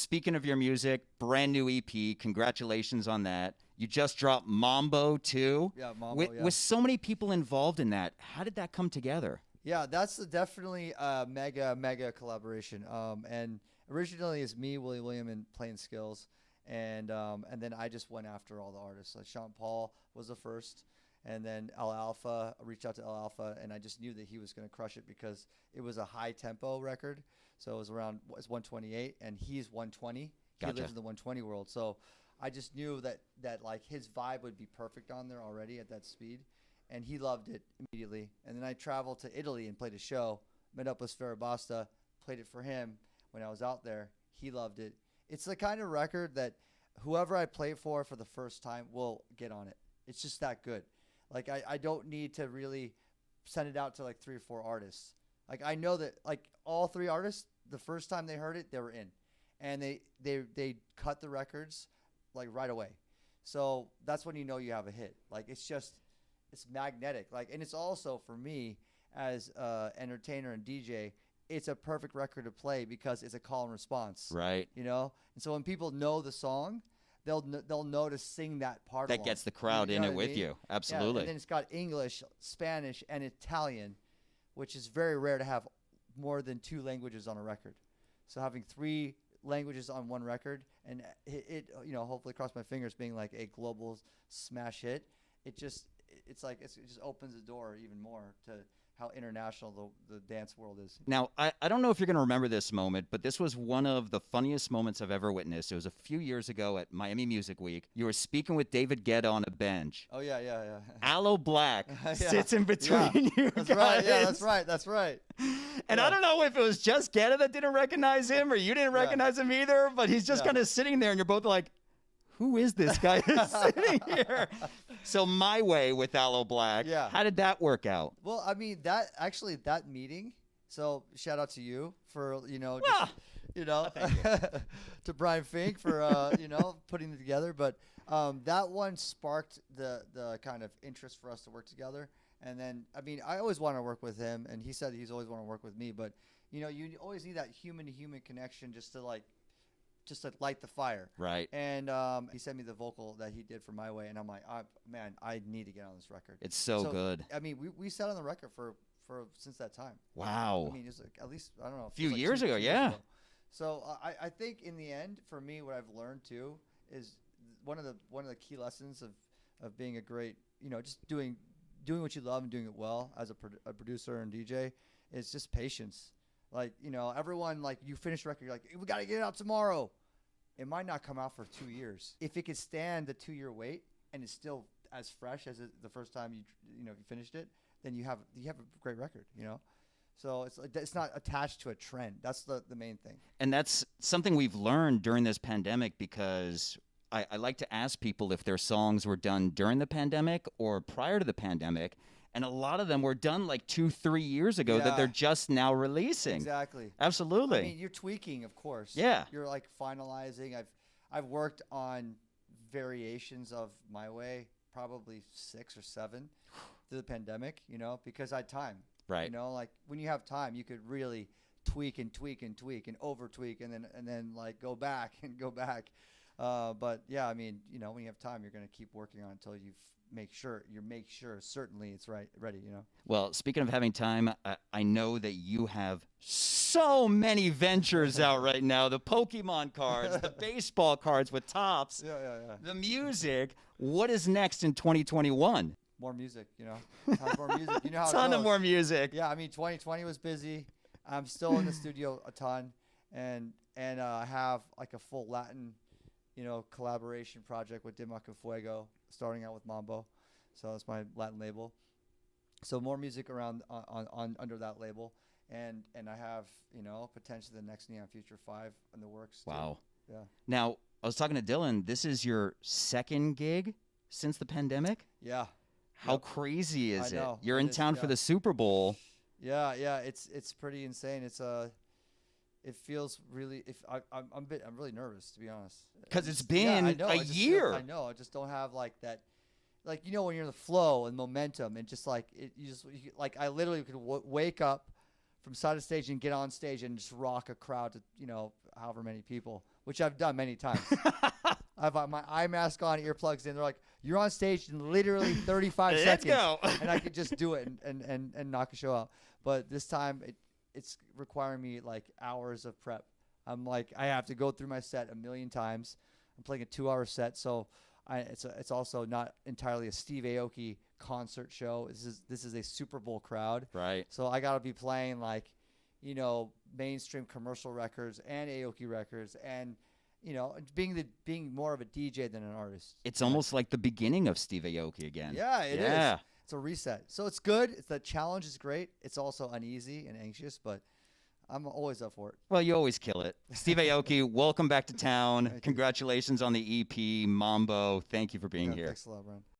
speaking of your music, brand new EP. Congratulations on that. You just dropped Mambo too. Yeah, Mambo. With so many people involved in that, how did that come together? Yeah, that's definitely a mega collaboration. And originally it's me, Willie William, and Plain Skills, and then I just went after all the artists. Like Sean Paul was the first, and then El Alpha. I reached out to El Alpha, and I just knew that he was going to crush it because it was a high tempo record. So it was it's 128, and he's 120. Gotcha. He lives in the 120 world. So I just knew that like his vibe would be perfect on there already at that speed. And he loved it immediately. And then I traveled to Italy and played a show, met up with Sferrabasta, played it for him when I was out there. He loved it. It's the kind of record that whoever I play for the first time will get on it. It's just that good. Like, I don't need to really send it out to like 3 or 4 artists. Like, I know that like all 3 artists, the first time they heard it, they were in. And they cut the records like right away. So that's when you know you have a hit. Like, it's magnetic. Like, and it's also for me as entertainer and DJ, it's a perfect record to play because it's a call and response. Right. You know? And so when people know the song, they'll know to sing that part That along. gets the crowd in it with you. Absolutely. Yeah, and then it's got English, Spanish, and Italian, which is very rare to have more than 2 languages on a record. So having 3 languages on one record, and it hopefully cross my fingers being like a global smash hit, it just opens the door even more to how international the dance world is. Now, I don't know if you're going to remember this moment, but this was one of the funniest moments I've ever witnessed. It was a few years ago at Miami Music Week. You were speaking with David Guetta on a bench. Oh, yeah. Aloe Blacc sits in between you That's guys. right. Yeah, that's right. And I don't know if it was just Guetta that didn't recognize him or you didn't recognize him either, but he's just kind of sitting there and you're both like, who is this guy that's sitting here? So My Way with Aloe Blacc. Yeah. How did that work out? Well, I mean, that meeting, so shout out to you for, Thank you. to Brian Fink for, putting it together. But that one sparked the kind of interest for us to work together. And then, I mean, I always want to work with him, and he said he's always want to work with me. But, you always need that human-to-human connection just to light the fire. Right. And he sent me the vocal that he did for My Way, and I'm like, man, I need to get on this record. It's so good. I mean, we sat on the record for since that time. Wow. I mean, it's like at least, I don't know. A few like years 2 ago, years yeah. ago. So I think in the end, for me, what I've learned too is one of the key lessons of being a great, just doing what you love and doing it well as a producer and DJ is just patience. Like, everyone, like, you finish the record, you're like, we got to get it out tomorrow. It might not come out for 2 years. If it could stand the 2-year wait and it's still as fresh as the first time you finished it, then you have a great record, So it's not attached to a trend. That's the main thing. And that's something we've learned during this pandemic because I like to ask people if their songs were done during the pandemic or prior to the pandemic. And a lot of them were done like 2-3 years ago that they're just now releasing. Exactly. Absolutely. I mean, you're tweaking, of course. Yeah. You're like finalizing. I've worked on variations of My Way, probably 6 or 7 through the pandemic, because I had time. Right. Like when you have time, you could really tweak and over tweak and then like go back and go back. But yeah, I mean, when you have time, you're going to keep working on it until you make sure certainly it's ready. Well, speaking of having time, I know that you have so many ventures out right now. The Pokemon cards, the baseball cards with tops, the music. What is next in 2021? More music, tons more music. You know how ton of more music. Yeah, I mean, 2020 was busy. I'm still in the studio a ton, and I have like a full Latin collaboration project with Dima con Fuego, starting out with Mambo. So that's my Latin label. So more music around on under that label. And I have, potentially the next Neon Future 5 in the works. Wow. Too. Yeah. Now, I was talking to Dylan. This is your second gig since the pandemic? Yeah. How crazy is it? know. You're in town for the Super Bowl. Yeah. It's pretty insane. It feels really. I'm really nervous, to be honest. Because it's been a year. I know. I just don't have like that. Like, when you're in the flow and momentum and just like I literally could wake up from side of stage and get on stage and just rock a crowd to however many people which I've done many times. I've got my eye mask on, earplugs in. They're like, you're on stage in literally 35 Let's seconds. go. And I could just do it and knock a show out. But this time it's requiring me like hours of prep. I'm like, I have to go through my set a million times. I'm playing a 2-hour set. So it's also not entirely a Steve Aoki concert show. This is a Super Bowl crowd. Right. So I got to be playing like, you know, mainstream commercial records and Aoki records and, you know, being more of a DJ than an artist. It's almost like the beginning of Steve Aoki again. Yeah, it is. It's a reset. So it's good. The challenge is great. It's also uneasy and anxious, but I'm always up for it. Well, you always kill it. Steve Aoki, welcome back to town. Congratulations on the EP, MAMBO. Thank you for being here. Thanks a lot, Brian.